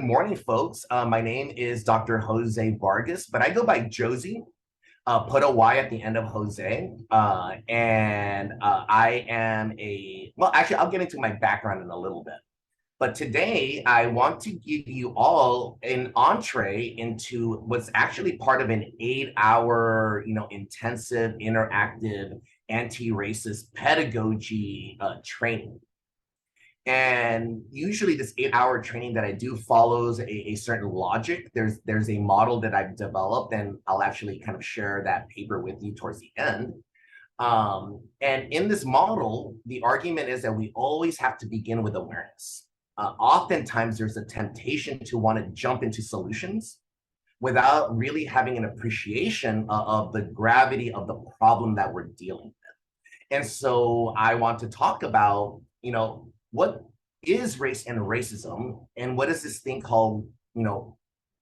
Morning, folks. My name is Dr. Jose Vargas, but I go by Josie. Put a Y at the end of Jose. I am actually, I'll get into my background in a little bit. But today, I want to give you all an entree into what's actually part of an 8-hour, intensive, interactive, anti-racist pedagogy training. And usually this 8-hour training that I do follows a certain logic. There's a model that I've developed, and I'll actually kind of share that paper with you towards the end. And in this model, the argument is that we always have to begin with awareness. Oftentimes there's a temptation to want to jump into solutions without really having an appreciation of the gravity of the problem that we're dealing with. And so I want to talk about, what is race and racism, and what is this thing called,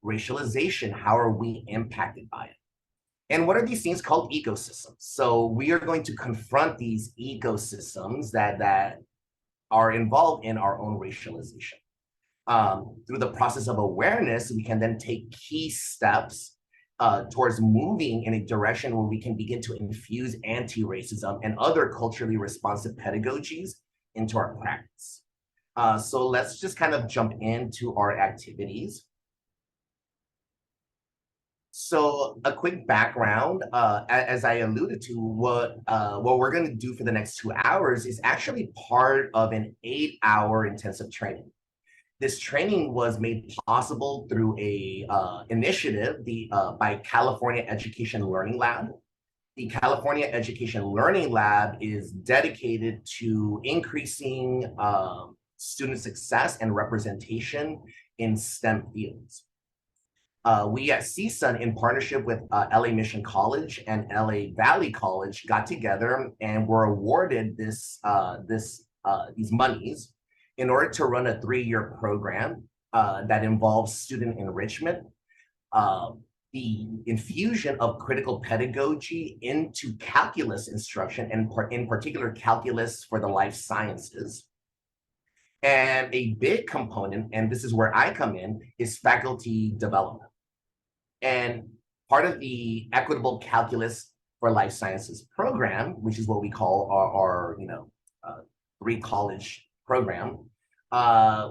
racialization? How are we impacted by it? And what are these things called ecosystems? So we are going to confront these ecosystems that are involved in our own racialization. Through the process of awareness, we can then take key steps towards moving in a direction where we can begin to infuse anti-racism and other culturally responsive pedagogies into our practice. So let's just kind of jump into our activities. So a quick background, as I alluded to, what we're going to do for the next 2 hours is actually part of an 8-hour intensive training. This training was made possible through a initiative by California Education Learning Lab. The California Education Learning Lab is dedicated to increasing student success and representation in STEM fields. We at CSUN, in partnership with LA Mission College and LA Valley College, got together and were awarded these monies in order to run a 3-year program that involves student enrichment, the infusion of critical pedagogy into calculus instruction, and in particular calculus for the life sciences. And a big component, and this is where I come in, is faculty development. And part of the equitable calculus for life sciences program, which is what we call our 3-college program,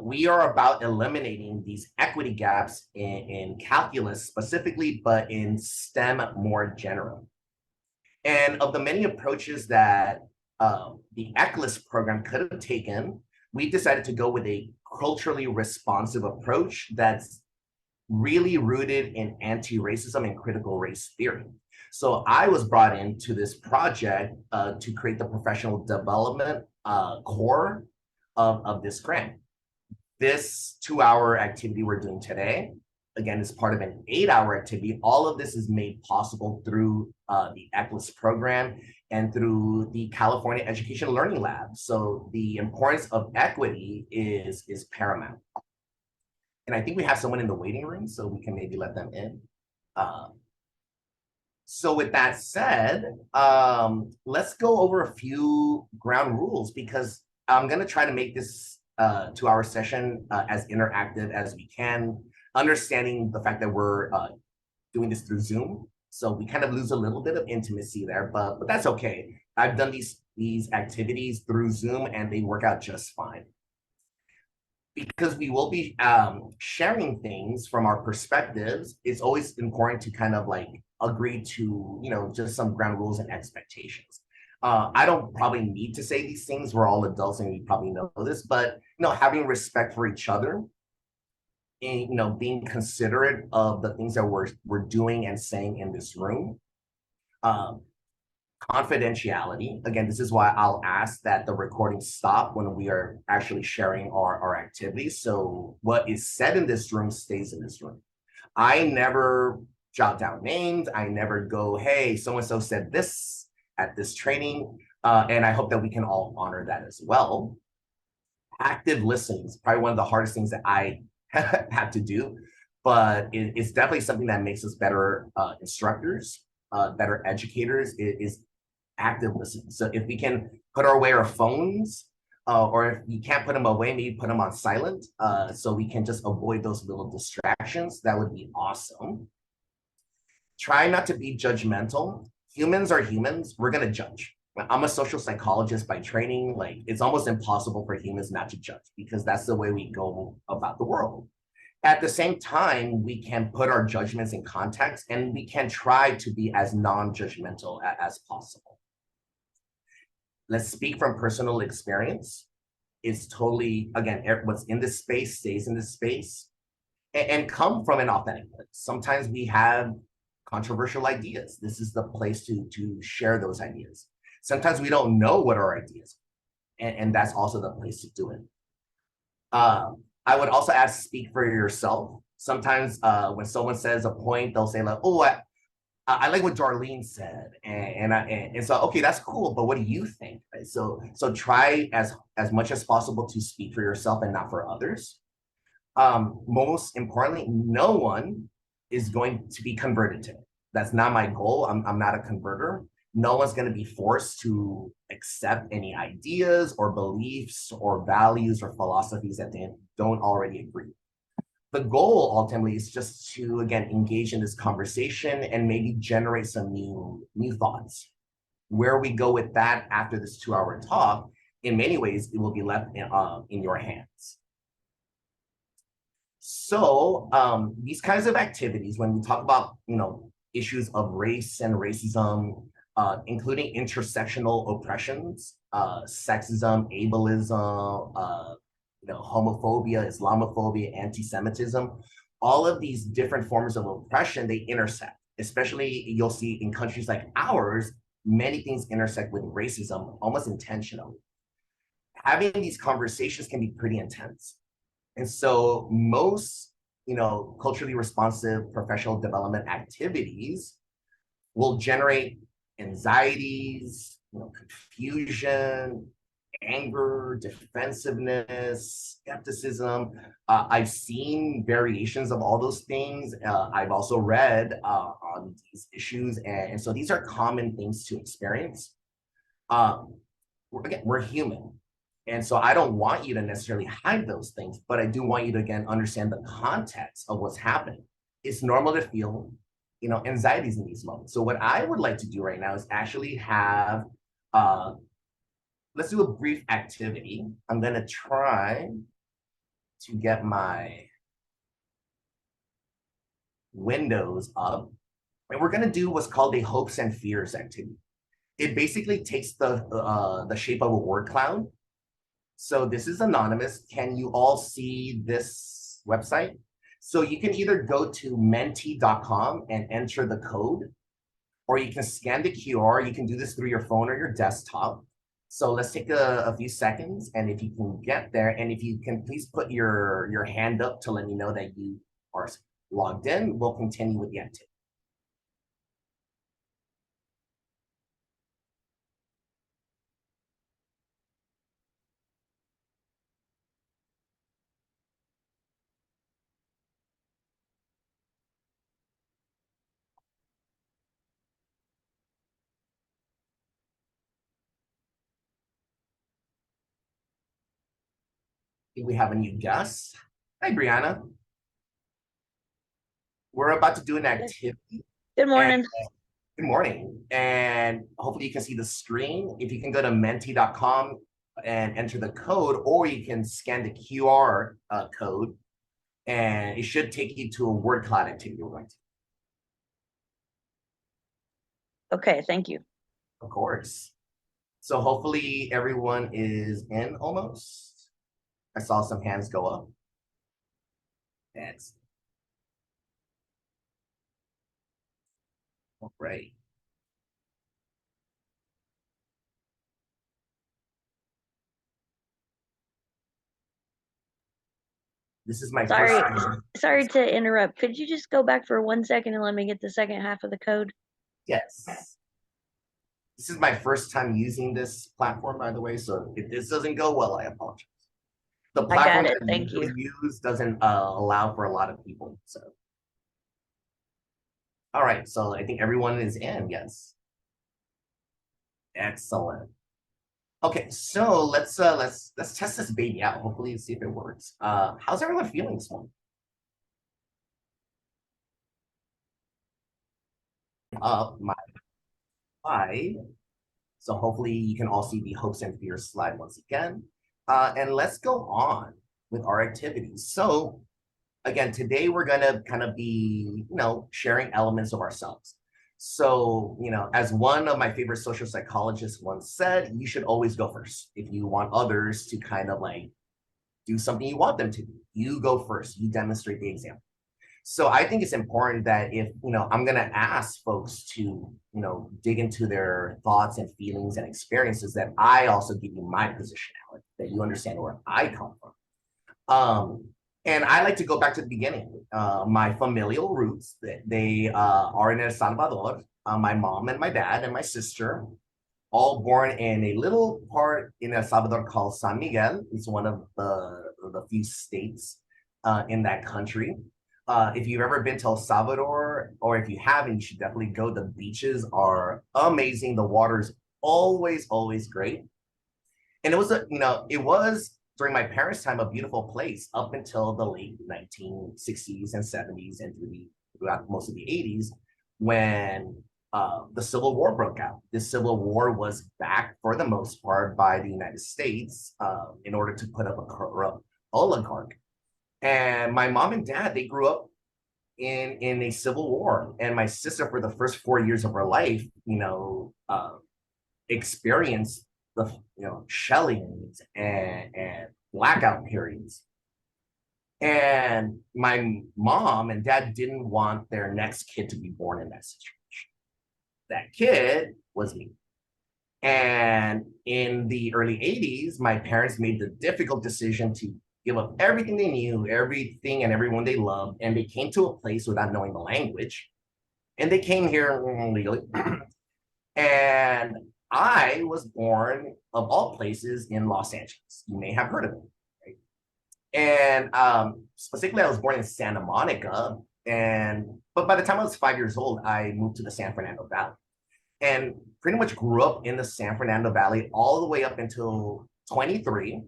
we are about eliminating these equity gaps in calculus specifically, but in STEM more general. And of the many approaches that the ECLIS program could have taken, we decided to go with a culturally responsive approach that's really rooted in anti-racism and critical race theory. So I was brought into this project to create the professional development core of this grant. This 2-hour activity we're doing today, again, is part of an 8-hour activity. All of this is made possible through the ECLIS program and through the California Education Learning Lab. So the importance of equity is paramount. And I think we have someone in the waiting room, so we can maybe let them in. So with that said, let's go over a few ground rules, because I'm going to try to make this 2-hour session as interactive as we can, understanding the fact that we're doing this through Zoom. So we kind of lose a little bit of intimacy there, but that's okay. I've done these activities through Zoom and they work out just fine. Because we will be sharing things from our perspectives, it's always important to kind of like agree to, just some ground rules and expectations. I don't probably need to say these things. We're all adults and we probably know this, but having respect for each other and being considerate of the things that we're doing and saying in this room. Confidentiality. Again, this is why I'll ask that the recording stop when we are actually sharing our activities. So what is said in this room stays in this room. I never jot down names. I never go, hey, so-and-so said this at this training. And I hope that we can all honor that as well. Active listening is probably one of the hardest things that I have to do, but it's definitely something that makes us better instructors, better educators, is active listening. So if we can put away our phones, or if you can't put them away, maybe put them on silent, so we can just avoid those little distractions. That would be awesome. Try not to be judgmental. Humans are humans. We're going to judge. I'm a social psychologist by training. Like, it's almost impossible for humans not to judge because that's the way we go about the world. At the same time, we can put our judgments in context and we can try to be as non-judgmental as possible. Let's speak from personal experience. It's totally, again, what's in this space stays in this space, and come from an authentic place. Sometimes we have controversial ideas. This is the place to share those ideas. Sometimes we don't know what our ideas are, and that's also the place to do it. I would also ask, speak for yourself. Sometimes when someone says a point, they'll say like, oh, I like what Darlene said, and so okay, that's cool. But what do you think? Right? So try as much as possible to speak for yourself and not for others. Most importantly, no one is going to be converted to it. That's not my goal. I'm not a converter. No one's going to be forced to accept any ideas or beliefs or values or philosophies that they don't already agree. The goal ultimately is just to, again, engage in this conversation and maybe generate some new thoughts. Where we go with that after this 2-hour talk, in many ways, it will be left in your hands. So these kinds of activities, when we talk about, issues of race and racism, including intersectional oppressions, sexism, ableism, homophobia, Islamophobia, anti-Semitism, all of these different forms of oppression, they intersect. Especially you'll see in countries like ours, many things intersect with racism almost intentionally. Having these conversations can be pretty intense. And so most, culturally responsive professional development activities will generate anxieties, confusion, anger, defensiveness, skepticism. I've seen variations of all those things. I've also read on these issues. And so these are common things to experience. We're human. And so I don't want you to necessarily hide those things, but I do want you to, again, understand the context of what's happening. It's normal to feel, anxieties in these moments. So what I would like to do right now is actually have, let's do a brief activity. I'm going to try to get my windows up. And we're going to do what's called a hopes and fears activity. It basically takes the shape of a word cloud. So this is anonymous. Can you all see this website? So you can either go to menti.com and enter the code, or you can scan the QR. You can do this through your phone or your desktop. So let's take a few seconds, and if you can get there, and if you can please put your hand up to let me know that you are logged in, we'll continue with the activity. We have a new guest. Hi, Brianna. We're about to do an activity. Good morning. Good morning. And hopefully you can see the screen. If you can go to menti.com and enter the code, or you can scan the QR code, and it should take you to a word cloud activity we're going to. Okay, thank you. Of course. So hopefully everyone is in almost. I saw some hands go up. Excellent. All right. This is my first time. Sorry to interrupt. Could you just go back for 1 second and let me get the second half of the code? Yes. This is my first time using this platform, by the way. So if this doesn't go well, I apologize. The platform I got it. that Thank we you. use doesn't allow for a lot of people. So, all right. So I think everyone is in. Yes. Excellent. Okay, so let's test this baby out. Hopefully, see if it works. How's everyone feeling this morning? Up my slide. So hopefully you can all see the hopes and fears slide once again. And let's go on with our activities. So again, today we're gonna kind of be, sharing elements of ourselves. So, as one of my favorite social psychologists once said, you should always go first. If you want others to kind of like do something you want them to do, you go first, you demonstrate the example. So I think it's important that if, I'm going to ask folks to, dig into their thoughts and feelings and experiences, that I also give you my positionality, that you understand where I come from. And I like to go back to the beginning. My familial roots, they are in El Salvador. My mom and my dad and my sister, all born in a little part in El Salvador called San Miguel. It's one of the few states in that country. If you've ever been to El Salvador, or if you haven't, you should definitely go. The beaches are amazing. The water's always great. And it was during my parents' time a beautiful place up until the late 1960s and 70s and throughout most of the 80s when the Civil War broke out. This Civil War was backed for the most part by the United States in order to put up a corrupt oligarch. And my mom and dad, they grew up in a civil war. And my sister, for the first 4 years of her life, experienced the shellings and blackout periods. And my mom and dad didn't want their next kid to be born in that situation. That kid was me. And in the early 80s, my parents made the difficult decision to give up everything they knew, everything and everyone they loved, and they came to a place without knowing the language. And they came here legally. And I was born, of all places, in Los Angeles. You may have heard of it, right? And specifically, I was born in Santa Monica. But by the time I was 5 years old, I moved to the San Fernando Valley and pretty much grew up in the San Fernando Valley all the way up until 23.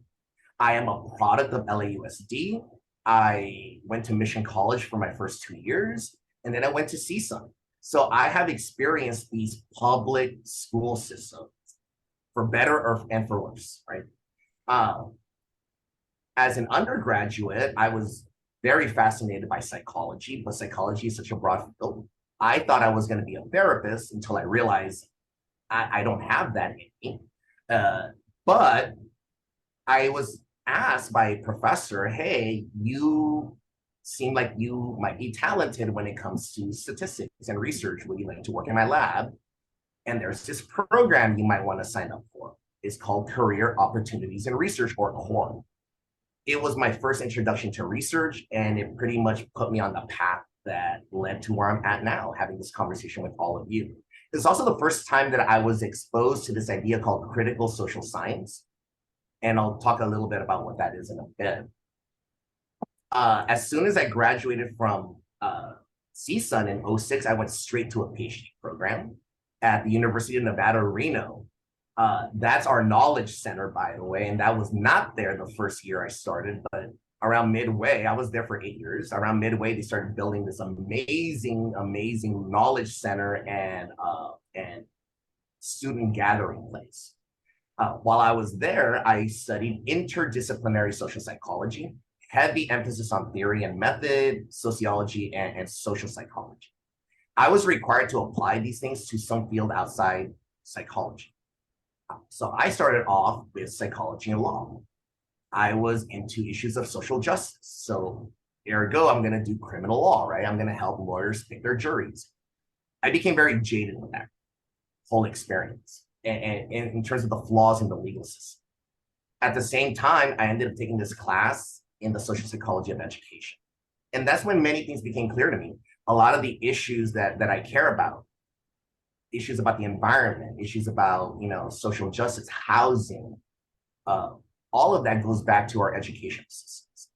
I am a product of LAUSD. I went to Mission College for my first 2 years, and then I went to CSUN. So I have experienced these public school systems for better and for worse, right? Um, as an undergraduate, I was very fascinated by psychology, but psychology is such a broad field. I thought I was going to be a therapist until I realized I don't have that in me. But I was asked by a professor, hey, you seem like you might be talented when it comes to statistics and research. Would you like to work in my lab? And there's this program you might want to sign up for. It's called Career Opportunities in Research, or CORE. It was my first introduction to research, and it pretty much put me on the path that led to where I'm at now, having this conversation with all of you. It's also the first time that I was exposed to this idea called critical social science. And I'll talk a little bit about what that is in a bit. As soon as I graduated from CSUN in 06, I went straight to a PhD program at the University of Nevada, Reno. That's our knowledge center, by the way, and that was not there the first year I started, but around midway, I was there for 8 years. Around midway, they started building this amazing knowledge center and student gathering place. While I was there, I studied interdisciplinary social psychology, heavy emphasis on theory and method, sociology, and social psychology. I was required to apply these things to some field outside psychology. So I started off with psychology and law. I was into issues of social justice. So ergo, I'm going to do criminal law, right? I'm going to help lawyers pick their juries. I became very jaded with that whole experience and in terms of the flaws in the legal system. At the same time, I ended up taking this class in the social psychology of education. And that's when many things became clear to me. A lot of the issues that I care about, issues about the environment, issues about, social justice, housing, uh, all of that goes back to our education systems.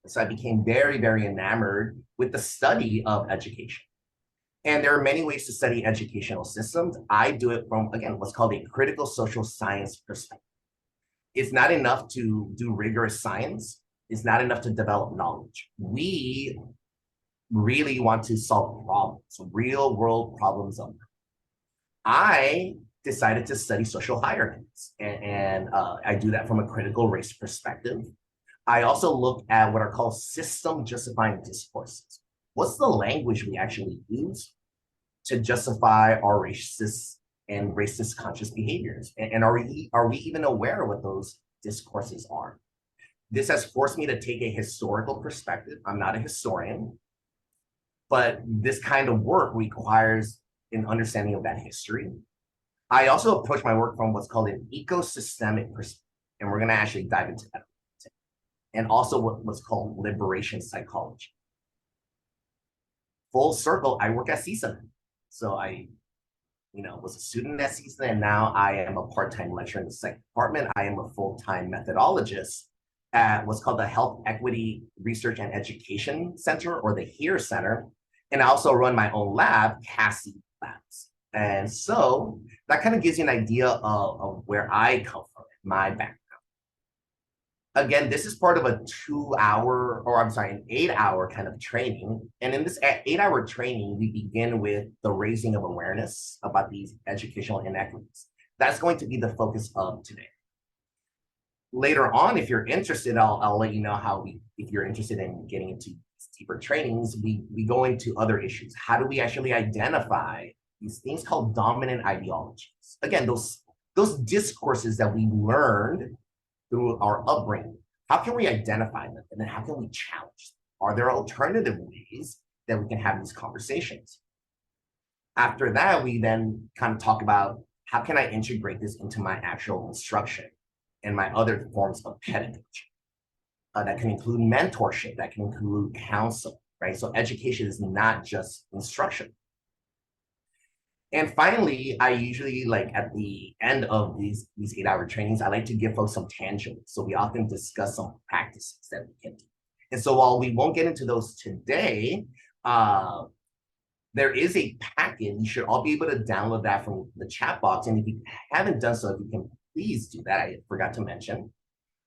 So I became very enamored with the study of education. And there are many ways to study educational systems. I do it from, again, what's called a critical social science perspective. It's not enough to do rigorous science. It's not enough to develop knowledge. We really want to solve problems, real world problems. I decided to study social hierarchies, and I do that from a critical race perspective. I also look at what are called system justifying discourses. What's the language we actually use to justify our racist and racist conscious behaviors? And are we even aware of what those discourses are? This has forced me to take a historical perspective. I'm not a historian, but this kind of work requires an understanding of that history. I also approach my work from what's called an ecosystemic perspective, and we're going to actually dive into that. And also what's called liberation psychology. Full circle, I work at CSUN. So I was a student at CSUN, and now I am a part-time lecturer in the psych department. I am a full-time methodologist at what's called the Health Equity Research and Education Center, or the HERE Center. And I also run my own lab, Cassie Labs. And so that kind of gives you an idea of where I come from, my background. Again, this is part of a 2-hour, or I'm sorry, an 8-hour kind of training. And in this 8-hour training, we begin with the raising of awareness about these educational inequities. That's going to be the focus of today. Later on, if you're interested, I'll let you know how if you're interested in getting into deeper trainings, we go into other issues. How do we actually identify these things called dominant ideologies? Again, those discourses that we learned through our upbringing. How can we identify them? And then how can we challenge them? Are there alternative ways that we can have these conversations? After that, we then kind of talk about how can I integrate this into my actual instruction and my other forms of pedagogy. That can include mentorship, that can include counseling, right? So education is not just instruction. And finally, I usually, like, at the end of these 8-hour trainings, I like to give folks some tangibles. So we often discuss some practices that we can do. And so while we won't get into those today, there is a packet. You should all be able to download that from the chat box. And if you haven't done so, if you can please do that, I forgot to mention.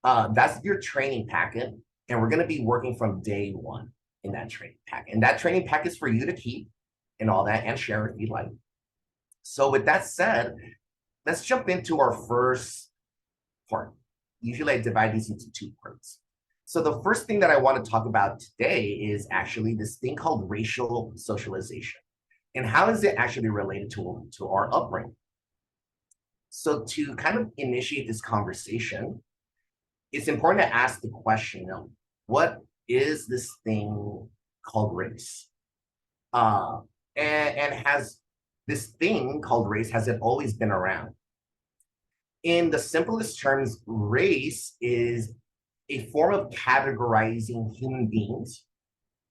That's your training packet. And we're going to be working from day one in that training packet. And that training packet is for you to keep and all that, and share if you like. So with that said, let's jump into our first part. Usually I divide these into 2 parts. So the first thing that I want to talk about today is actually this thing called racial socialization. And how is it actually related to our upbringing? So to kind of initiate this conversation, it's important to ask the question of what is this thing called race? And has this thing called race, has it always been around? In the simplest terms, race is a form of categorizing human beings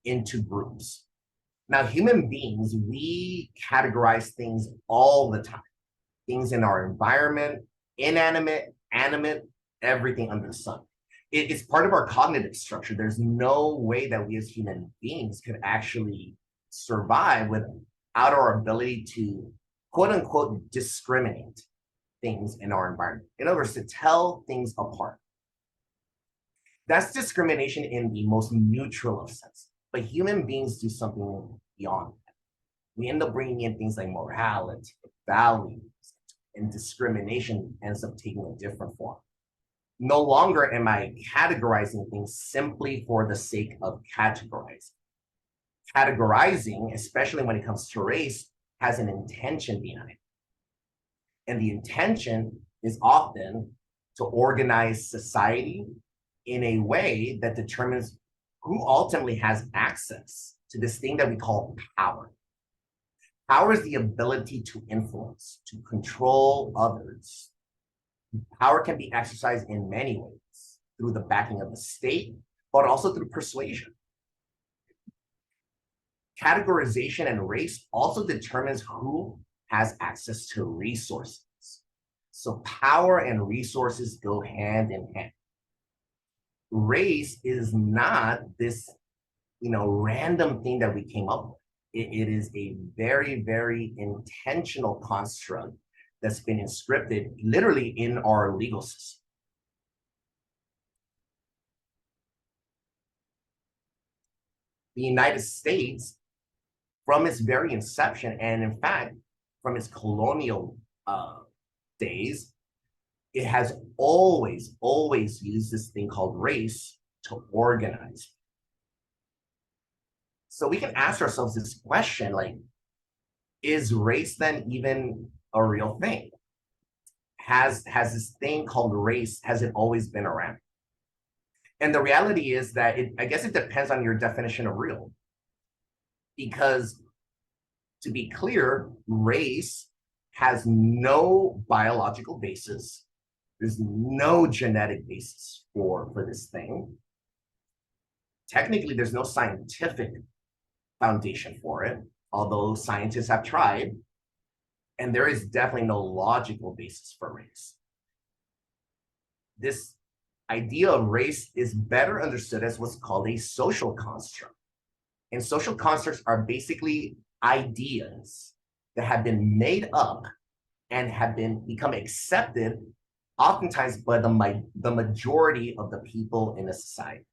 into groups. Now, human beings, we categorize things all the time. Things in our environment, inanimate, animate, everything under the sun. It's part of our cognitive structure. There's no way that we as human beings could actually survive without our ability to, quote unquote, discriminate things in our environment. In other words, to tell things apart. That's discrimination in the most neutral of sense. But human beings do something beyond that. We end up bringing in things like morality, values, and discrimination ends up taking a different form. No longer am I categorizing things simply for the sake of categorizing. Categorizing, especially when it comes to race, has an intention behind it. And the intention is often to organize society in a way that determines who ultimately has access to this thing that we call power. Power is the ability to influence, to control others. Power can be exercised in many ways, through the backing of the state, but also through persuasion. Categorization and race also determines who has access to resources. So power and resources go hand in hand. Race is not this, random thing that we came up with. It is a very, very intentional construct that's been inscripted literally in our legal system. The United States, from its very inception, and in fact, from its colonial days, it has always, always used this thing called race to organize. So we can ask ourselves this question, like, is race then even a real thing? Has this thing called race, has it always been around? And the reality is that I guess it depends on your definition of real. Because to be clear, race has no biological basis. There's no genetic basis for this thing. Technically, there's no scientific foundation for it, although scientists have tried. And there is definitely no logical basis for race. This idea of race is better understood as what's called a social construct. And social constructs are basically ideas that have been made up and have become accepted, oftentimes by the majority of the people in a society.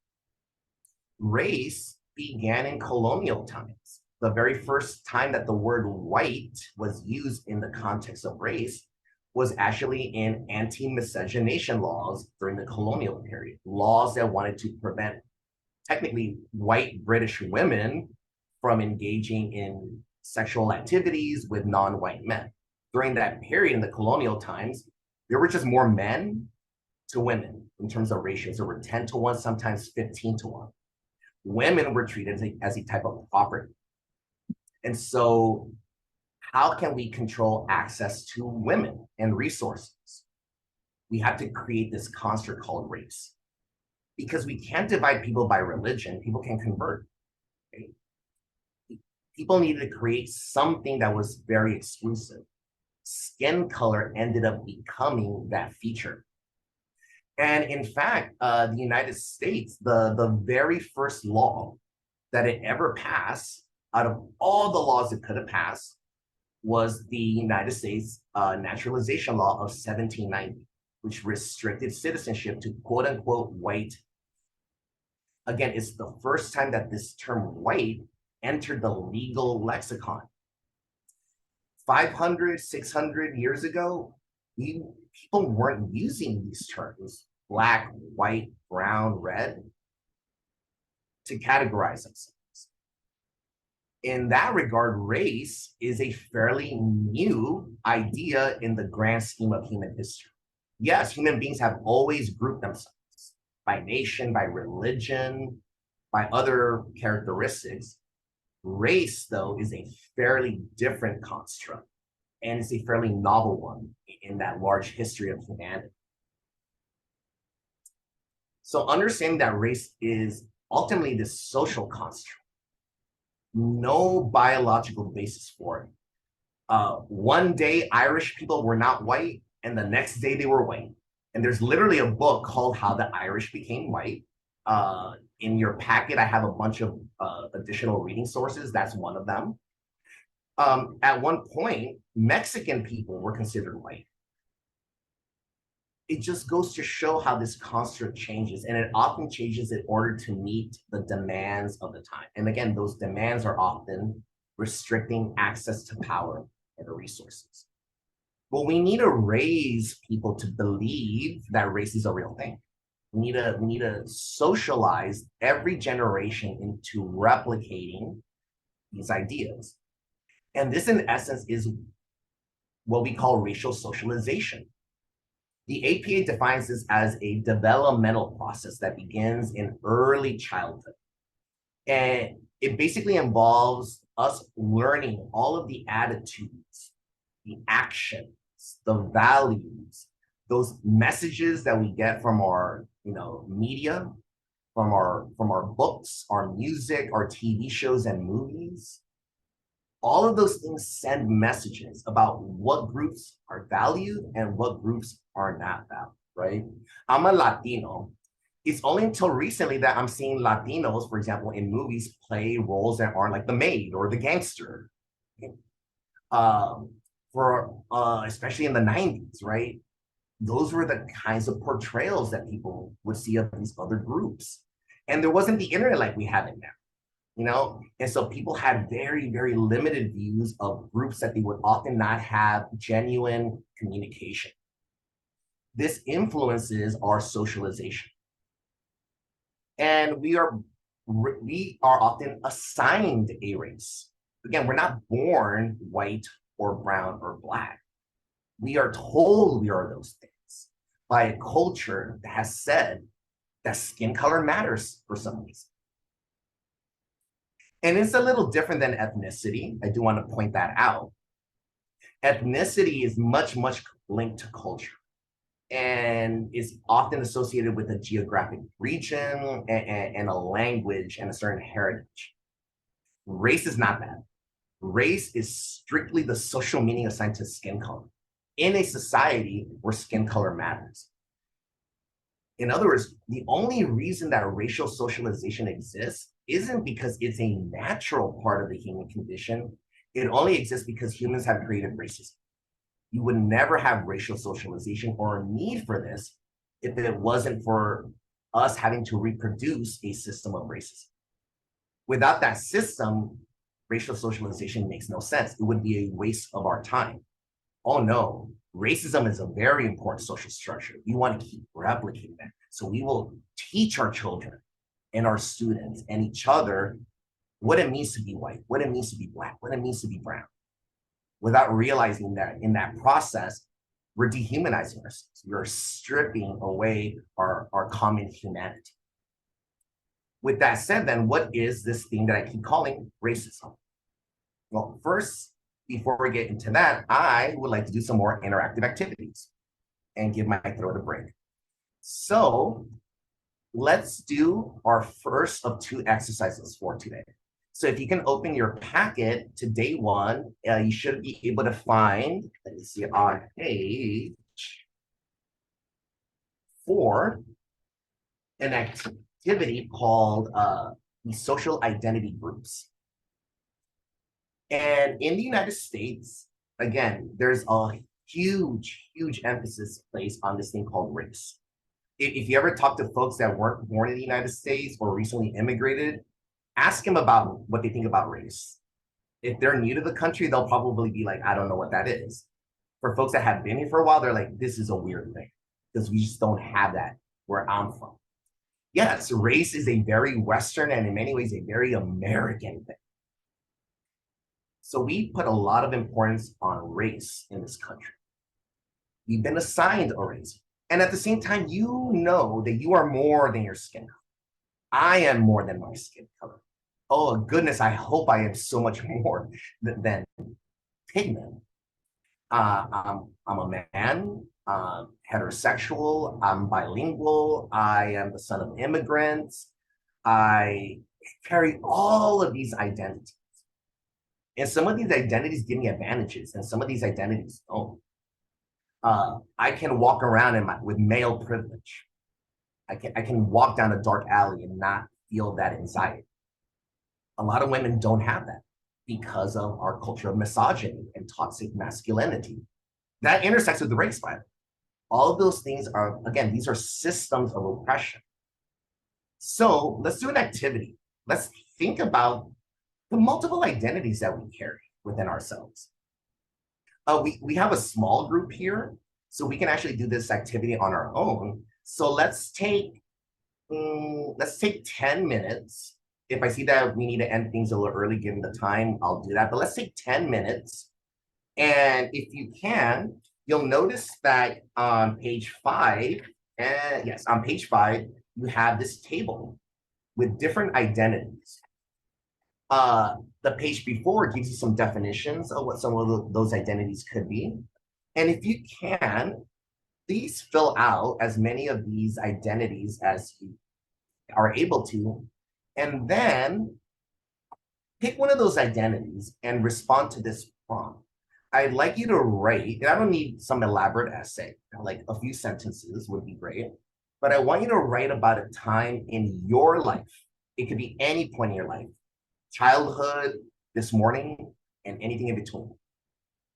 Race began in colonial times. The very first time that the word white was used in the context of race was actually in anti-miscegenation laws during the colonial period, laws that wanted to prevent technically white British women from engaging in sexual activities with non-white men. During that period in the colonial times, there were just more men to women in terms of ratios. There were 10 to 1, sometimes 15 to 1. Women were treated as a type of property. And so how can we control access to women and resources? We have to create this construct called race. Because we can't divide people by religion, people can convert. Right? People needed to create something that was very exclusive. Skin color ended up becoming that feature. And in fact, the United States, the very first law that it ever passed, out of all the laws it could have passed, was the United States Naturalization Law of 1790, which restricted citizenship to quote unquote white. Again, it's the first time that this term white entered the legal lexicon. 500, 600 years ago, people weren't using these terms, black, white, brown, red, to categorize themselves. In that regard, race is a fairly new idea in the grand scheme of human history. Yes, human beings have always grouped themselves by nation, by religion, by other characteristics. Race, though, is a fairly different construct, and it's a fairly novel one in that large history of humanity. So understanding that race is ultimately this social construct, no biological basis for it. One day, Irish people were not white, and the next day they were white. And there's literally a book called How the Irish Became White. In your packet, I have a bunch of additional reading sources. That's one of them. At one point, Mexican people were considered white. It just goes to show how this construct changes, and it often changes in order to meet the demands of the time. And again, those demands are often restricting access to power and resources. But we need to raise people to believe that race is a real thing. We need to socialize every generation into replicating these ideas. And this, in essence, is what we call racial socialization. The APA defines this as a developmental process that begins in early childhood. And it basically involves us learning all of the attitudes, the actions, the values, those messages that we get from our, media, from our books, our music, our TV shows and movies. All of those things send messages about what groups are valued and what groups are not valued, right? I'm a Latino, It's only until recently that I'm seeing Latinos, for example, in movies play roles that aren't like the maid or the gangster. Um, for especially in the 90s, right? Those were the kinds of portrayals that people would see of these other groups. And there wasn't the internet like we have it now, you know? And so people had very, very limited views of groups that they would often not have genuine communication. This influences our socialization. And we are often assigned a race. Again, we're not born white or brown or black. We are told we are those things by a culture that has said that skin color matters for some reason. And it's a little different than ethnicity. I do want to point that out. Ethnicity is much, much linked to culture and is often associated with a geographic region and a language and a certain heritage. Race is not that. Race is strictly the social meaning assigned to skin color in a society where skin color matters. In other words, the only reason that racial socialization exists isn't because it's a natural part of the human condition. It only exists because humans have created racism. You would never have racial socialization or a need for this if it wasn't for us having to reproduce a system of racism. Without that system, racial socialization makes no sense. It would be a waste of our time. Oh no, racism is a very important social structure. We want to keep replicating that. So we will teach our children and our students and each other what it means to be white, what it means to be black, what it means to be brown, without realizing that in that process, we're dehumanizing ourselves. We're stripping away our common humanity. With that said, then what is this thing that I keep calling racism? Well, first, before we get into that, I would like to do some more interactive activities and give my throat a break. So let's do our first of two exercises for today. So if you can open your packet to day one, you should be able to find, let me see, on page 4, an activity called the social identity groups. And in the United States, again, there's a huge, huge emphasis placed on this thing called race. If you ever talk to folks that weren't born in the United States or recently immigrated, ask them about what they think about race. If they're new to the country, they'll probably be like, I don't know what that is. For folks that have been here for a while, they're like, this is a weird thing because we just don't have that where I'm from. Yes, race is a very Western and in many ways a very American thing. So we put a lot of importance on race in this country. We've been assigned a race. And at the same time, you know that you are more than your skin color. I am more than my skin color. Oh, goodness, I hope I am so much more than pigment. I'm a man, heterosexual, I'm bilingual, I am the son of immigrants. I carry all of these identities. And some of these identities give me advantages, and some of these identities don't. I can walk around with male privilege. I can walk down a dark alley and not feel that anxiety. A lot of women don't have that because of our culture of misogyny and toxic masculinity. That intersects with the race, by the way. All of those things are, again, these are systems of oppression. So let's do an activity. Let's think about the multiple identities that we carry within ourselves. We have a small group here, so we can actually do this activity on our own. So let's take 10 minutes. If I see that we need to end things a little early, given the time, I'll do that. But let's take 10 minutes. And if you can, you'll notice that on page 5, and yes, on page 5, you have this table with different identities. The page before gives you some definitions of what some of those identities could be. And if you can, please fill out as many of these identities as you are able to, and then pick one of those identities and respond to this prompt. I'd like you to write, and I don't need some elaborate essay, like a few sentences would be great, but I want you to write about a time in your life. It could be any point in your life, childhood, this morning, and anything in between.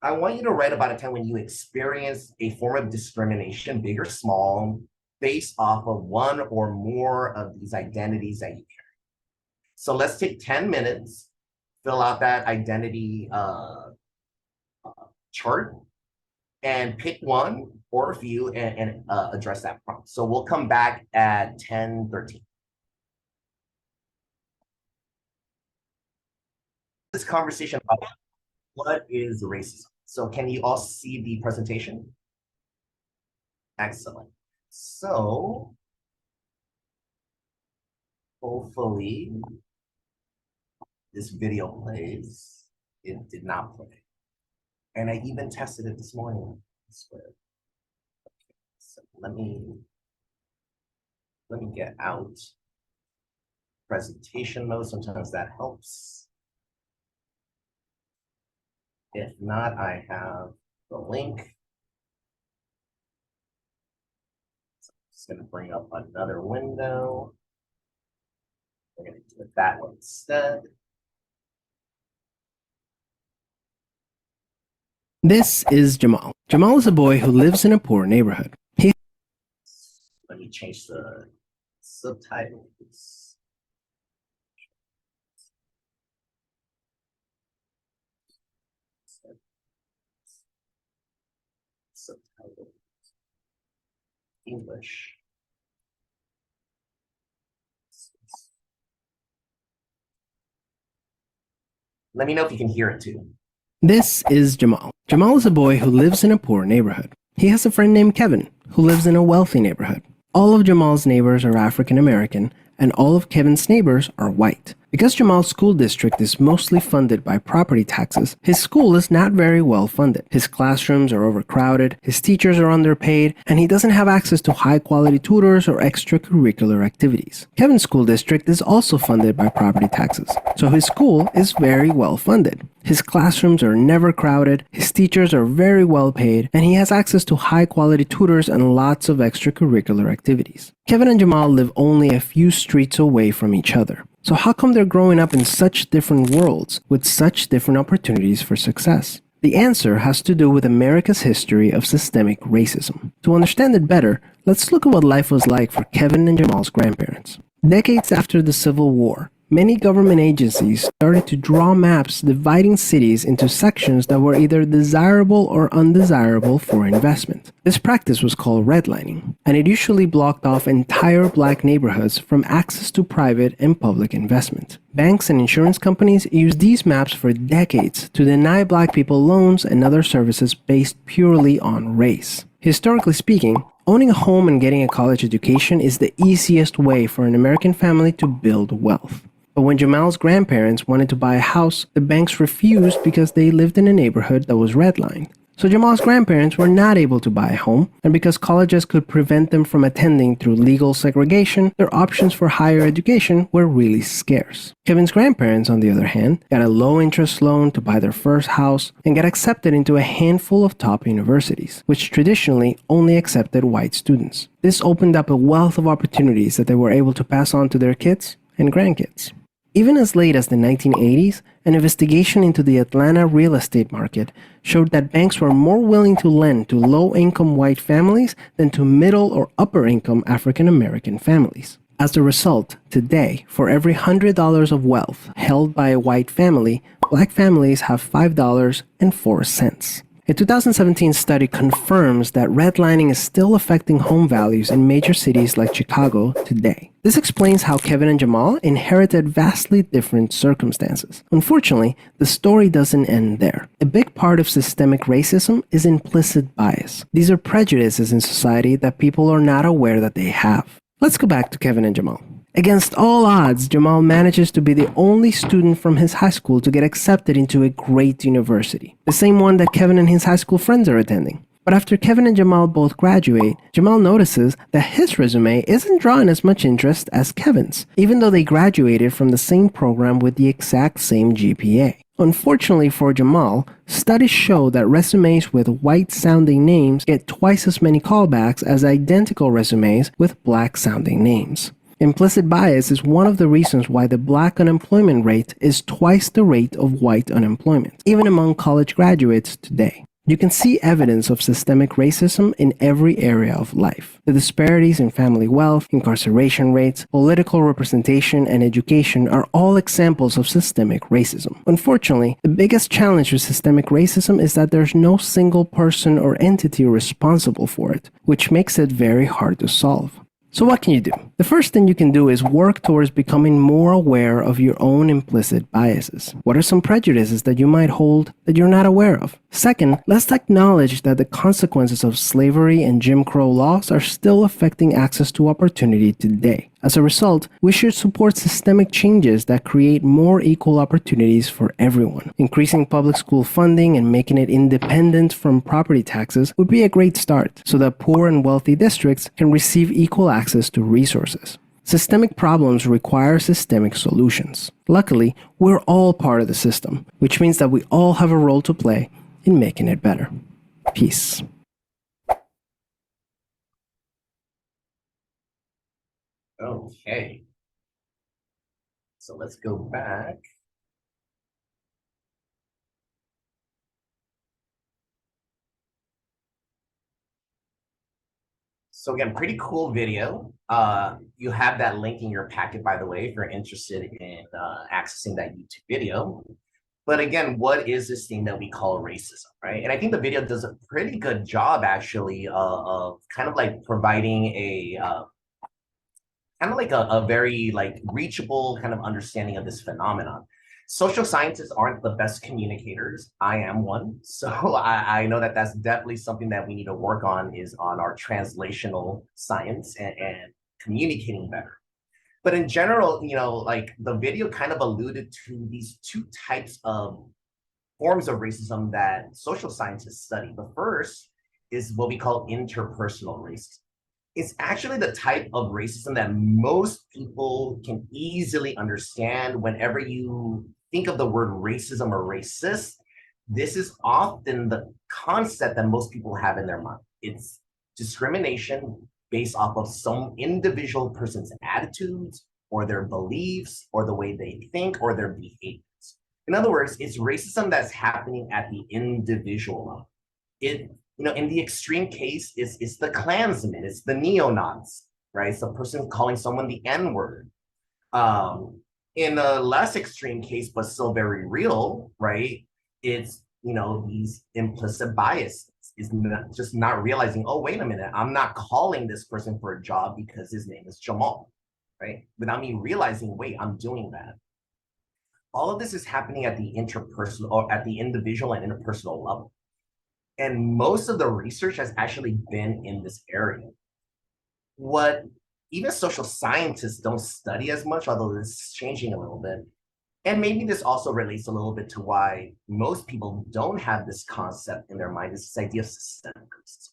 I want you to write about a time when you experienced a form of discrimination, big or small, based off of one or more of these identities that you carry. So let's take 10 minutes, fill out that identity chart, and pick one or a few and address that prompt. So we'll come back at 10:13. This conversation about what is racism. So can you all see the presentation? Excellent. So hopefully this video plays. It did not play. And I even tested it this morning. I swear. Okay, so let me get out presentation mode. Sometimes that helps. If not, I have the link. So I'm just going to bring up another window. We're going to do it that way instead. This is Jamal. Jamal is a boy who lives in a poor neighborhood. Let me change the subtitles. Subtitles. English. Let me know if you can hear it too. This is Jamal. Jamal is a boy who lives in a poor neighborhood. He has a friend named Kevin, who lives in a wealthy neighborhood. All of Jamal's neighbors are African American, and all of Kevin's neighbors are white. Because Jamal's school district is mostly funded by property taxes, his school is not very well funded. His classrooms are overcrowded, his teachers are underpaid, and he doesn't have access to high-quality tutors or extracurricular activities. Kevin's school district is also funded by property taxes, so his school is very well funded. His classrooms are never crowded, his teachers are very well paid, and he has access to high-quality tutors and lots of extracurricular activities. Kevin and Jamal live only a few streets away from each other. So how come they're growing up in such different worlds with such different opportunities for success? The answer has to do with America's history of systemic racism. To understand it better, let's look at what life was like for Kevin and Jamal's grandparents. Decades after the Civil War, many government agencies started to draw maps dividing cities into sections that were either desirable or undesirable for investment. This practice was called redlining, and it usually blocked off entire black neighborhoods from access to private and public investment. Banks and insurance companies used these maps for decades to deny black people loans and other services based purely on race. Historically speaking, owning a home and getting a college education is the easiest way for an American family to build wealth. But when Jamal's grandparents wanted to buy a house, the banks refused because they lived in a neighborhood that was redlined. So Jamal's grandparents were not able to buy a home, and because colleges could prevent them from attending through legal segregation, their options for higher education were really scarce. Kevin's grandparents, on the other hand, got a low-interest loan to buy their first house and got accepted into a handful of top universities, which traditionally only accepted white students. This opened up a wealth of opportunities that they were able to pass on to their kids and grandkids. Even as late as the 1980s, an investigation into the Atlanta real estate market showed that banks were more willing to lend to low-income white families than to middle or upper-income African-American families. As a result, today, for every $100 of wealth held by a white family, black families have $5.04. A 2017 study confirms that redlining is still affecting home values in major cities like Chicago today. This explains how Kevin and Jamal inherited vastly different circumstances. Unfortunately, the story doesn't end there. A big part of systemic racism is implicit bias. These are prejudices in society that people are not aware that they have. Let's go back to Kevin and Jamal. Against all odds, Jamal manages to be the only student from his high school to get accepted into a great university, the same one that Kevin and his high school friends are attending. But after Kevin and Jamal both graduate, Jamal notices that his resume isn't drawing as much interest as Kevin's, even though they graduated from the same program with the exact same GPA. Unfortunately for Jamal, studies show that resumes with white-sounding names get twice as many callbacks as identical resumes with black-sounding names. Implicit bias is one of the reasons why the black unemployment rate is twice the rate of white unemployment, even among college graduates today. You can see evidence of systemic racism in every area of life. The disparities in family wealth, incarceration rates, political representation, and education are all examples of systemic racism. Unfortunately, the biggest challenge with systemic racism is that there's no single person or entity responsible for it, which makes it very hard to solve. So what can you do? The first thing you can do is work towards becoming more aware of your own implicit biases. What are some prejudices that you might hold that you're not aware of? Second, let's acknowledge that the consequences of slavery and Jim Crow laws are still affecting access to opportunity today. As a result, we should support systemic changes that create more equal opportunities for everyone. Increasing public school funding and making it independent from property taxes would be a great start, so that poor and wealthy districts can receive equal access to resources. Systemic problems require systemic solutions. Luckily, we're all part of the system, which means that we all have a role to play in making it better. Peace. Okay. So let's go back. So again, pretty cool video. You have that link in your packet, by the way, if you're interested in accessing that YouTube video. But again, what is this thing that we call racism, right? And I think the video does a pretty good job, actually, of kind of like providing a kind of like a very like reachable kind of understanding of this phenomenon. Social scientists aren't the best communicators. I am one. So I know that that's definitely something that we need to work on is on our translational science and communicating better. But in general, like the video kind of alluded to these two types of forms of racism that social scientists study. The first is what we call interpersonal racism. It's actually the type of racism that most people can easily understand. Whenever you think of the word racism or racist, this is often the concept that most people have in their mind. It's discrimination based off of some individual person's attitudes or their beliefs or the way they think or their behaviors. In other words, it's racism that's happening at the individual level. It, in the extreme case, it's the Klansmen, it's the neo-Nazis, right? It's the person calling someone the N-word. In a less extreme case, but still very real, right? It's, these implicit biases is just not realizing, oh, wait a minute, I'm not calling this person for a job because his name is Jamal, right? Without me realizing, wait, I'm doing that. All of this is happening at the interpersonal or at the individual and interpersonal level. And most of the research has actually been in this area. What even social scientists don't study as much, although this is changing a little bit, and maybe this also relates a little bit to why most people don't have this concept in their mind, is this idea of systemic racism.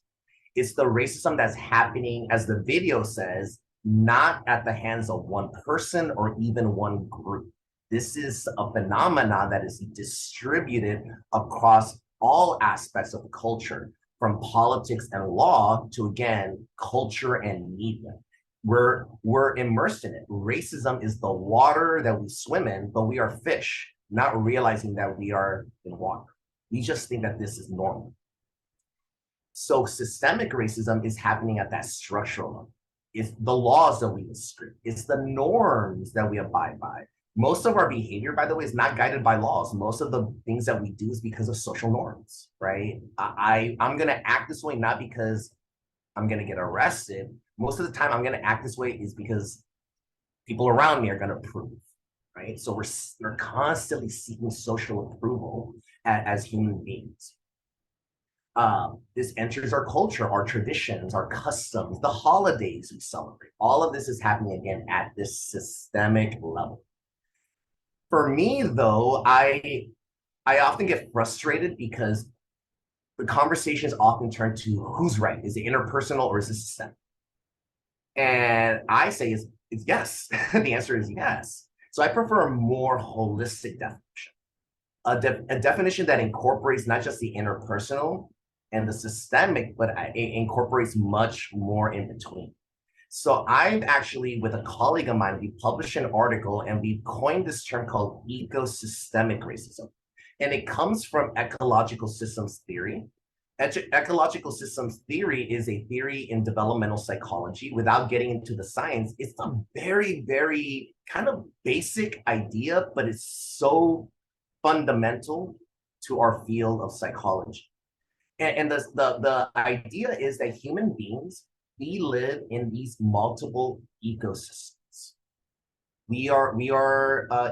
It's the racism that's happening, as the video says, not at the hands of one person or even one group. This is a phenomenon that is distributed across all aspects of culture, from politics and law to, again, culture and media. We're immersed in it. Racism is the water that we swim in, but we are fish, not realizing that we are in water. We just think that this is normal. So systemic racism is happening at that structural level. It's the laws that we restrict. It's the norms that we abide by. Most of our behavior, by the way, is not guided by laws. Most of the things that we do is because of social norms, right? I'm going to act this way not because I'm going to get arrested. Most of the time I'm going to act this way is because people around me are going to approve, right? So we're constantly seeking social approval as human beings. This enters our culture, our traditions, our customs, the holidays we celebrate. All of this is happening again at this systemic level. For me, though, I often get frustrated because the conversations often turn to who's right. Is it interpersonal or is it systemic? And I say it's yes. The answer is yes. So I prefer a more holistic definition. a definition that incorporates not just the interpersonal and the systemic, but it incorporates much more in between. So I've actually, with a colleague of mine, we published an article and we coined this term called ecosystemic racism. And it comes from ecological systems theory. Ecological systems theory is a theory in developmental psychology. Without getting into the science, it's a very, very kind of basic idea, but it's so fundamental to our field of psychology. And the idea is that human beings, we live in these multiple ecosystems. We are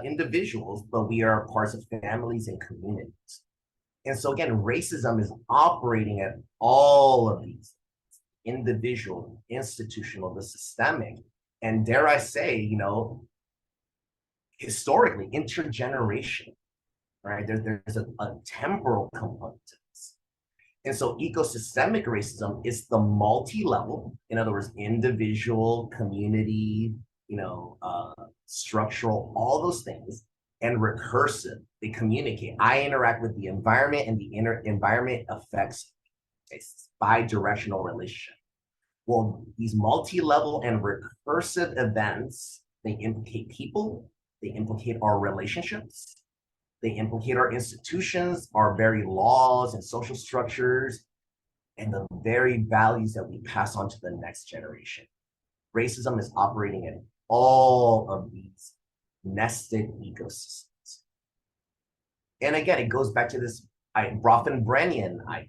individuals, but we are parts of families and communities. And so again, racism is operating at all of these: individual, institutional, the systemic, and dare I say, historically, intergenerational, right? There's a temporal component to this. And so ecosystemic racism is the multi-level, in other words, individual, community, structural, all those things, and recursive. They communicate. I interact with the environment, and the environment affects a bi-directional relationship. Well, these multi-level and recursive events, they implicate people, they implicate our relationships, they implicate our institutions, our very laws and social structures, and the very values that we pass on to the next generation. Racism is operating in all of these nested ecosystems. And again, it goes back to this Bronfenbrennian idea.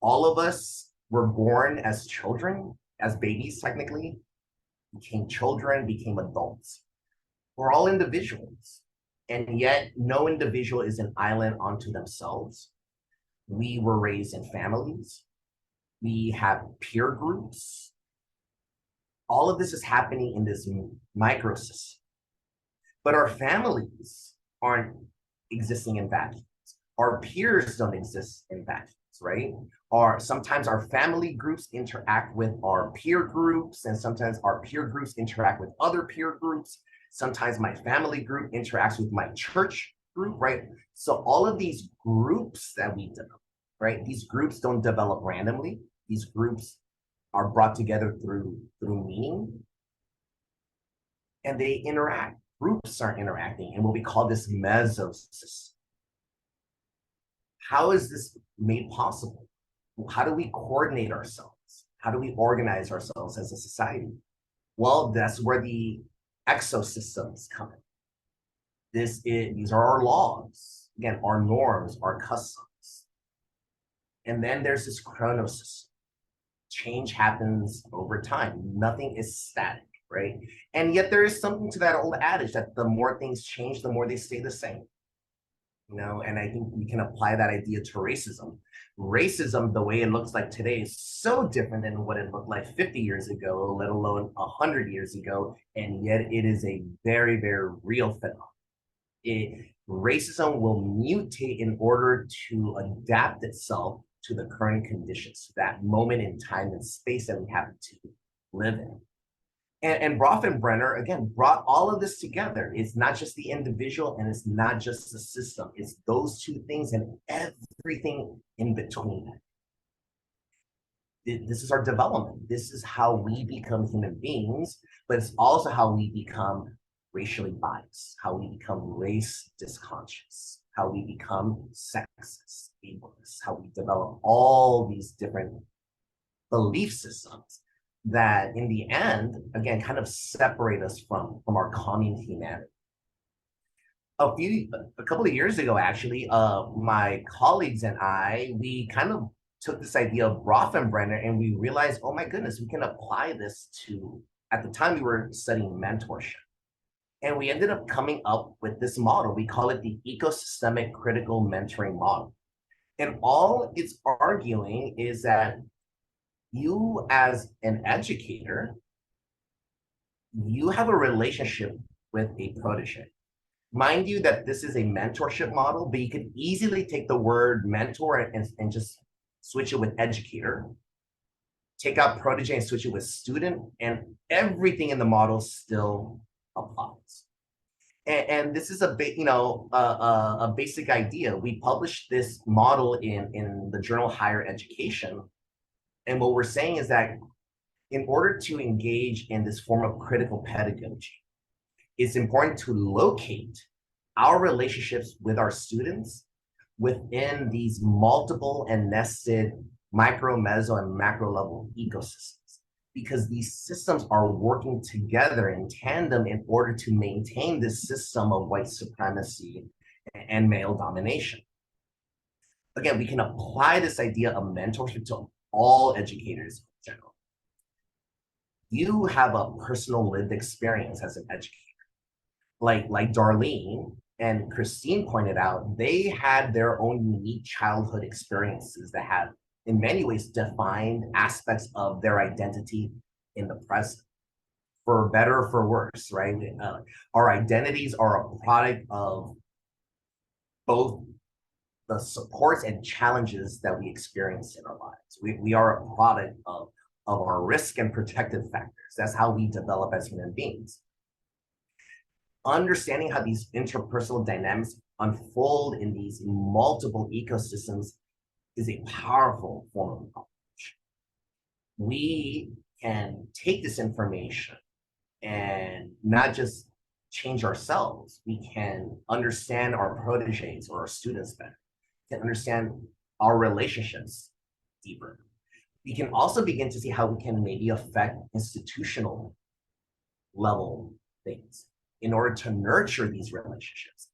All of us were born as children, as babies technically, became children, became adults. We're all individuals. And yet no individual is an island unto themselves. We were raised in families. We have peer groups. All of this is happening in this microsystem. But our families aren't existing in vacuums. Our peers don't exist in vacuums, right? Sometimes our family groups interact with our peer groups, and sometimes our peer groups interact with other peer groups. Sometimes my family group interacts with my church group, right? So all of these groups that we develop, right? These groups don't develop randomly. These groups are brought together through meaning, and they interact. Groups are interacting in what we call this mesosis. How is this made possible? How do we coordinate ourselves? How do we organize ourselves as a society? Well, that's where the exosystems come in. These are our laws, again, our norms, our customs. And then there's this chronosis. Change happens over time. Nothing is static, right? And yet there is something to that old adage that the more things change, the more they stay the same. And I think we can apply that idea to racism. Racism, the way it looks like today, is so different than what it looked like 50 years ago, let alone 100 years ago, and yet it is a very, very real phenomenon. Racism will mutate in order to adapt itself to the current conditions, that moment in time and space that we happen to live in. And Bronfenbrenner, again, brought all of this together. It's not just the individual, and it's not just the system. It's those two things and everything in between. This is our development. This is how we become human beings, but it's also how we become racially biased, how we become race disconscious, how we become sexist, ableist, how we develop all these different belief systems that in the end, again, kind of separate us from our common humanity. A couple of years ago, actually, my colleagues and I, we kind of took this idea of Bronfenbrenner and we realized, oh my goodness, we can apply this to, at the time we were studying mentorship. And we ended up coming up with this model. We call it the ecosystemic critical mentoring model. And all it's arguing is that you as an educator, you have a relationship with a protege. Mind you that this is a mentorship model, but you could easily take the word mentor and just switch it with educator, take out protege and switch it with student, and everything in the model still applies. And this is a big, a basic idea. We published this model in the journal Higher Education. And what we're saying is that in order to engage in this form of critical pedagogy, it's important to locate our relationships with our students within these multiple and nested micro, meso, and macro level ecosystems, because these systems are working together in tandem in order to maintain this system of white supremacy and male domination. Again, we can apply this idea of mentorship to all educators in general. You have a personal lived experience as an educator. Like Darlene and Christine pointed out, they had their own unique childhood experiences that have, in many ways, defined aspects of their identity in the present, for better or for worse, right? Our identities are a product of both the supports and challenges that we experience in our lives. We are a product of our risk and protective factors. That's how we develop as human beings. Understanding how these interpersonal dynamics unfold in these multiple ecosystems is a powerful form of knowledge. We can take this information and not just change ourselves, we can understand our proteges or our students better, we can understand our relationships deeper. We can also begin to see how we can maybe affect institutional level things in order to nurture these relationships.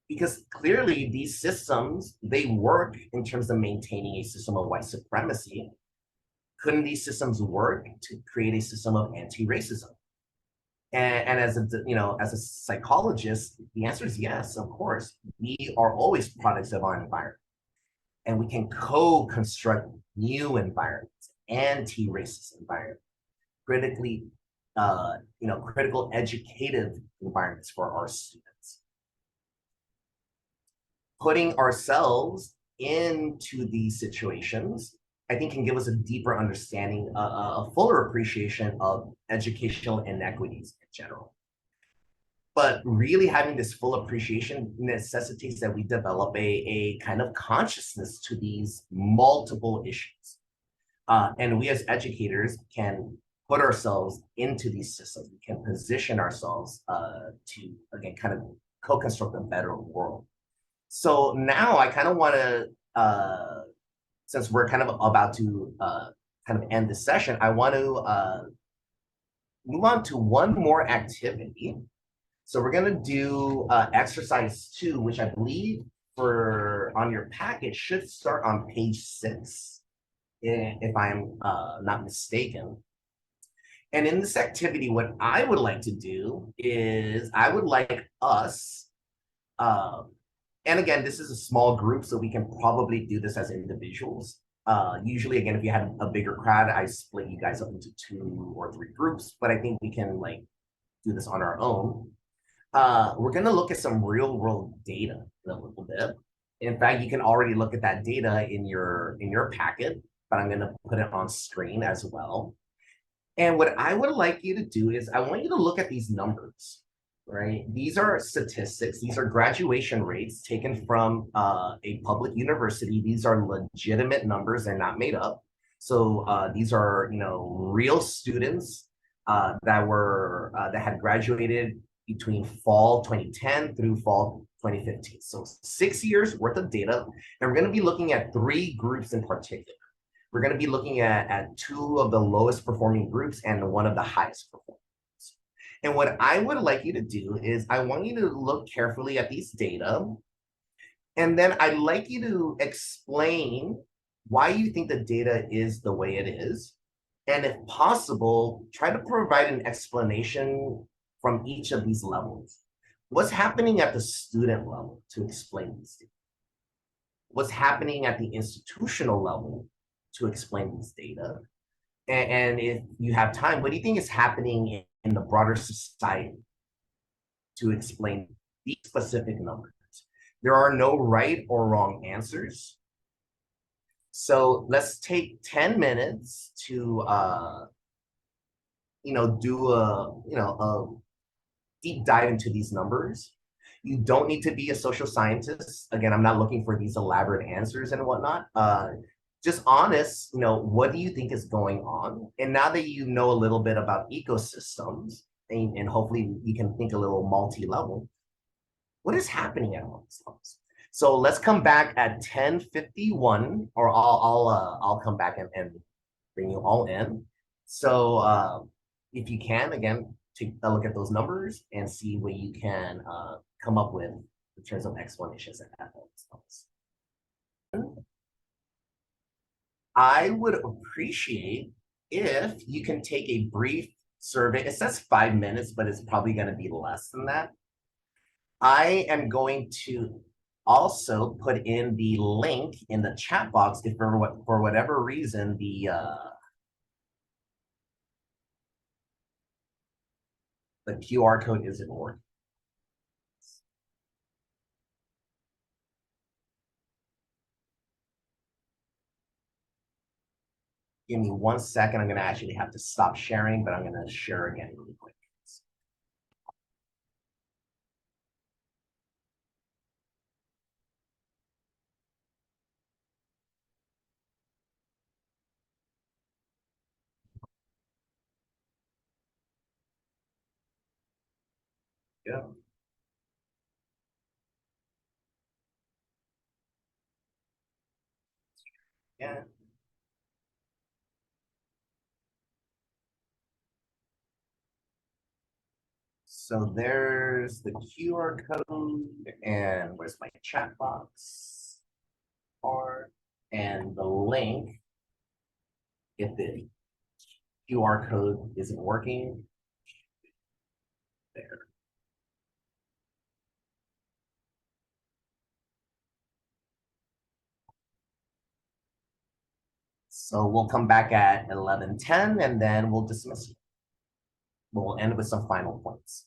Because clearly these systems, they work in terms of maintaining a system of white supremacy. Couldn't these systems work to create a system of anti-racism? And as a psychologist, the answer is yes, of course. We are always products of our environment. And we can co-construct new environments, anti-racist environments, critical educative environments for our students. Putting ourselves into these situations, I think, can give us a deeper understanding, a fuller appreciation of educational inequities in general. But really having this full appreciation necessitates that we develop a kind of consciousness to these multiple issues. And we as educators can put ourselves into these systems. We can position ourselves to, again, kind of co-construct a better world. So now I kind of want to, since we're kind of about to kind of end this session, I want to move on to one more activity. So we're going to do exercise 2, which I believe on your packet should start on page 6, if I'm not mistaken. And in this activity, what I would like to do is I would like us, and again, this is a small group, so we can probably do this as individuals. Usually, again, if you had a bigger crowd, I split you guys up into 2 or 3 groups, but I think we can do this on our own. We're going to look at some real world data in a little bit. In fact, you can already look at that data in your packet, but I'm going to put it on screen as well. And what I would like you to do is I want you to look at these numbers, right? These are statistics. These are graduation rates taken from a public university. These are legitimate numbers. They're not made up. So these are, real students that had graduated between fall 2010 through fall 2015. So 6 years worth of data. And we're going to be looking at 3 groups in particular. We're going to be looking at 2 of the lowest performing groups and 1 of the highest performing groups. And what I would like you to do is I want you to look carefully at these data. And then I'd like you to explain why you think the data is the way it is. And if possible, try to provide an explanation from each of these levels. What's happening at the student level to explain these data? What's happening at the institutional level to explain these data? And if you have time, what do you think is happening in the broader society to explain these specific numbers? There are no right or wrong answers. So let's take 10 minutes to do a deep dive into these numbers. You don't need to be a social scientist. Again, I'm not looking for these elaborate answers and whatnot. Just honest, what do you think is going on? And now that you know a little bit about ecosystems, and hopefully you can think a little multi-level, what is happening at all these levels? So let's come back at 10:51, or I'll come back and bring you all in. So if you can, again, take a look at those numbers and see what you can come up with in terms of explanations at all these levels. I would appreciate if you can take a brief survey. It says 5 minutes, but it's probably going to be less than that. I am going to also put in the link in the chat box if for whatever reason the QR code isn't working. Give me 1 second. I'm going to actually have to stop sharing, but I'm going to share again really quick. Yeah. Yeah. So there's the QR code, and where's my chat box? And the link, if the QR code isn't working, there. So we'll come back at 11:10, and then we'll dismiss you. We'll end with some final points.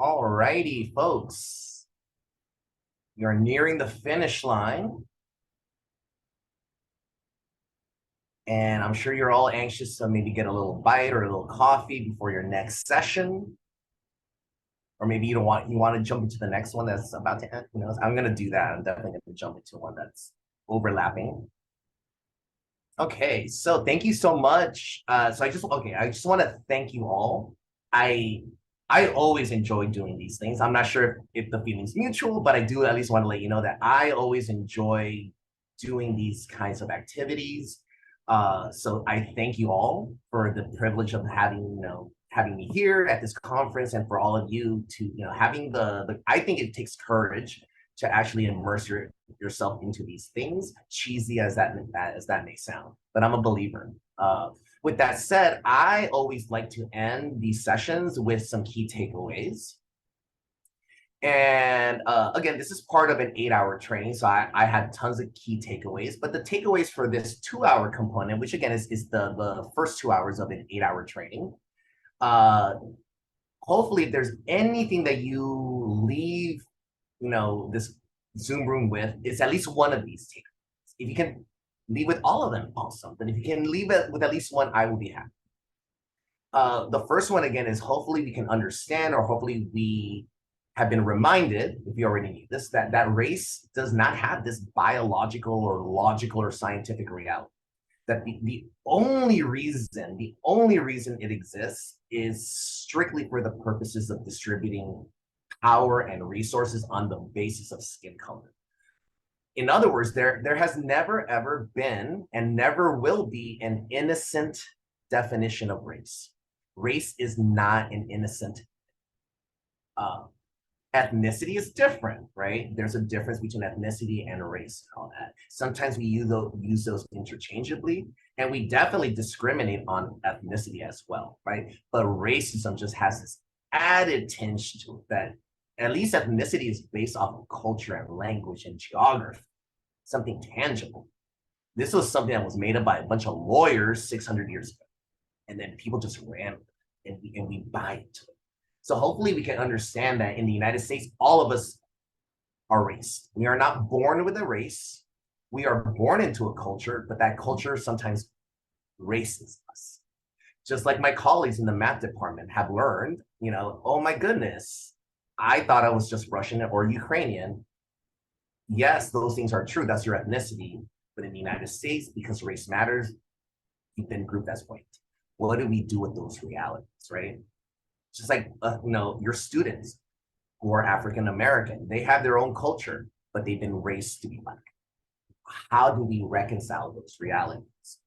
All righty, folks. You're nearing the finish line. And I'm sure you're all anxious to maybe get a little bite or a little coffee before your next session. Or maybe you want to jump into the next one that's about to end. Who knows? I'm gonna do that. I'm definitely gonna jump into one that's overlapping. Okay, so thank you so much. So I just want to thank you all. I always enjoy doing these things. I'm not sure if the feeling's mutual, but I do at least want to let you know that I always enjoy doing these kinds of activities. So I thank you all for the privilege of having me here at this conference, and for all of you to having the I think it takes courage to actually immerse yourself into these things, cheesy as that may sound. But I'm a believer. With that said, I always like to end these sessions with some key takeaways. And again, this is part of an 8-hour training, so I had tons of key takeaways. But the takeaways for this 2-hour component, which again is the first 2 hours of an 8-hour training, hopefully if there's anything that you leave this Zoom room with, is at least one of these takeaways. If you can leave with all of them, awesome. But if you can leave it with at least one, I will be happy. The first one, again, is hopefully we can understand, or hopefully we have been reminded, if you already knew this, that race does not have this biological or logical or scientific reality. That the only reason it exists is strictly for the purposes of distributing power and resources on the basis of skin color. In other words, there has never ever been and never will be an innocent definition of race. Race is not an innocent. Ethnicity is different, right? There's a difference between ethnicity and race and all that. Sometimes we use those interchangeably, and we definitely discriminate on ethnicity as well, right? But racism just has this added tinge to it that at least ethnicity is based off of culture and language and geography, something tangible. This was something that was made up by a bunch of lawyers 600 years ago, and then people just ran with it, and we buy into it. So hopefully we can understand that in the United States, all of us are raced. We are not born with a race. We are born into a culture, but that culture sometimes races us. Just like my colleagues in the math department have learned, oh my goodness, I thought I was just Russian or Ukrainian. Yes, those things are true. That's your ethnicity. But in the United States, because race matters, you've been grouped as white. What do we do with those realities, right? Just like, your students who are African American, they have their own culture, but they've been raised to be Black. How do we reconcile those realities?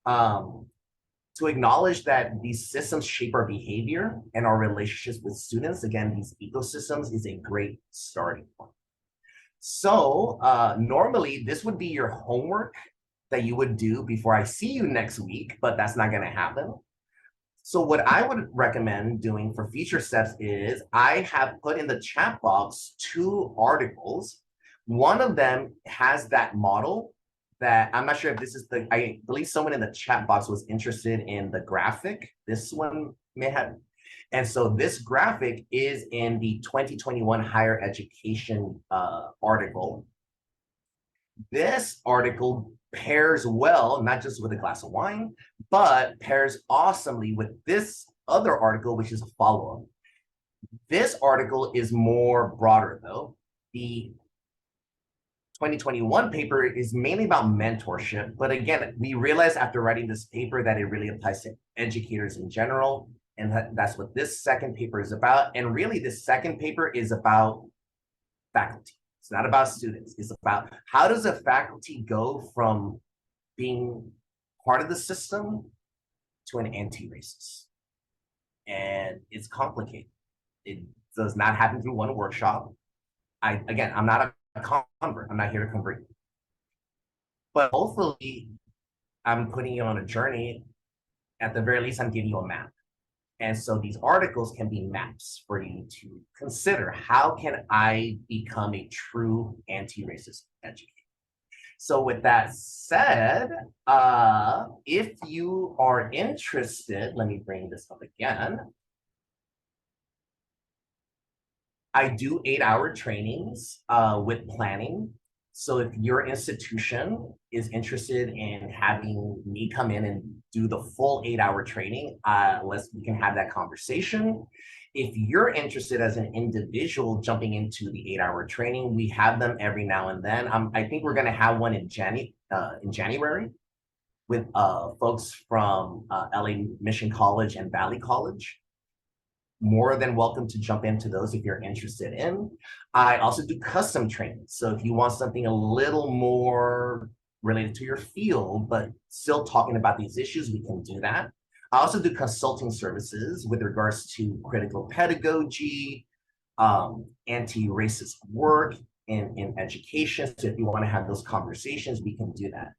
To acknowledge that these systems shape our behavior and our relationships with students, again, these ecosystems, is a great starting point. So normally this would be your homework that you would do before I see you next week, but that's not going to happen. So what I would recommend doing for future steps is I have put in the chat box 2 articles. One of them has that model that I'm not sure if this is I believe someone in the chat box was interested in the graphic. This one may have. And so this graphic is in the 2021 higher education article. This article pairs well, not just with a glass of wine, but pairs awesomely with this other article, which is a follow-up. This article is more broader, though. The 2021 paper is mainly about mentorship, but again, we realized after writing this paper that it really applies to educators in general, and that's what this second paper is about. And really, this second paper is about faculty. It's not about students. It's about how does a faculty go from being part of the system to an anti-racist. And it's complicated. It does not happen through one workshop. I'm not a convert. I'm not here to convert you. But hopefully, I'm putting you on a journey. At the very least, I'm giving you a map. And so these articles can be maps for you to consider. How can I become a true anti-racist educator? So with that said, if you are interested, let me bring this up again. I do 8-hour trainings with planning. So if your institution is interested in having me come in and do the full 8-hour training, we can have that conversation. If you're interested as an individual jumping into the 8-hour training, we have them every now and then. I think we're going to have one in January with folks from LA Mission College and Valley College. More than welcome to jump into those if you're interested in. I also do custom training. So if you want something a little more related to your field, but still talking about these issues, we can do that. I also do consulting services with regards to critical pedagogy, anti-racist work in education. So if you want to have those conversations, we can do that.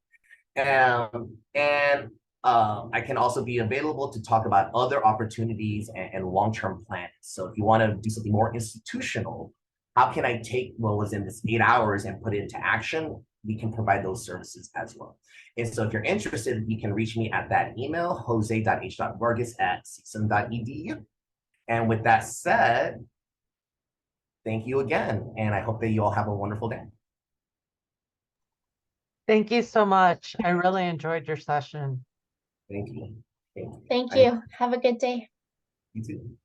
And I can also be available to talk about other opportunities and long-term plans. So if you want to do something more institutional, how can I take what was in this 8 hours and put it into action? We can provide those services as well. And so if you're interested, you can reach me at that email, jose.h.vargas@csun.edu. And with that said, thank you again. And I hope that you all have a wonderful day. Thank you so much. I really enjoyed your session. Thank you. Thank you. Thank you. Have a good day. You too.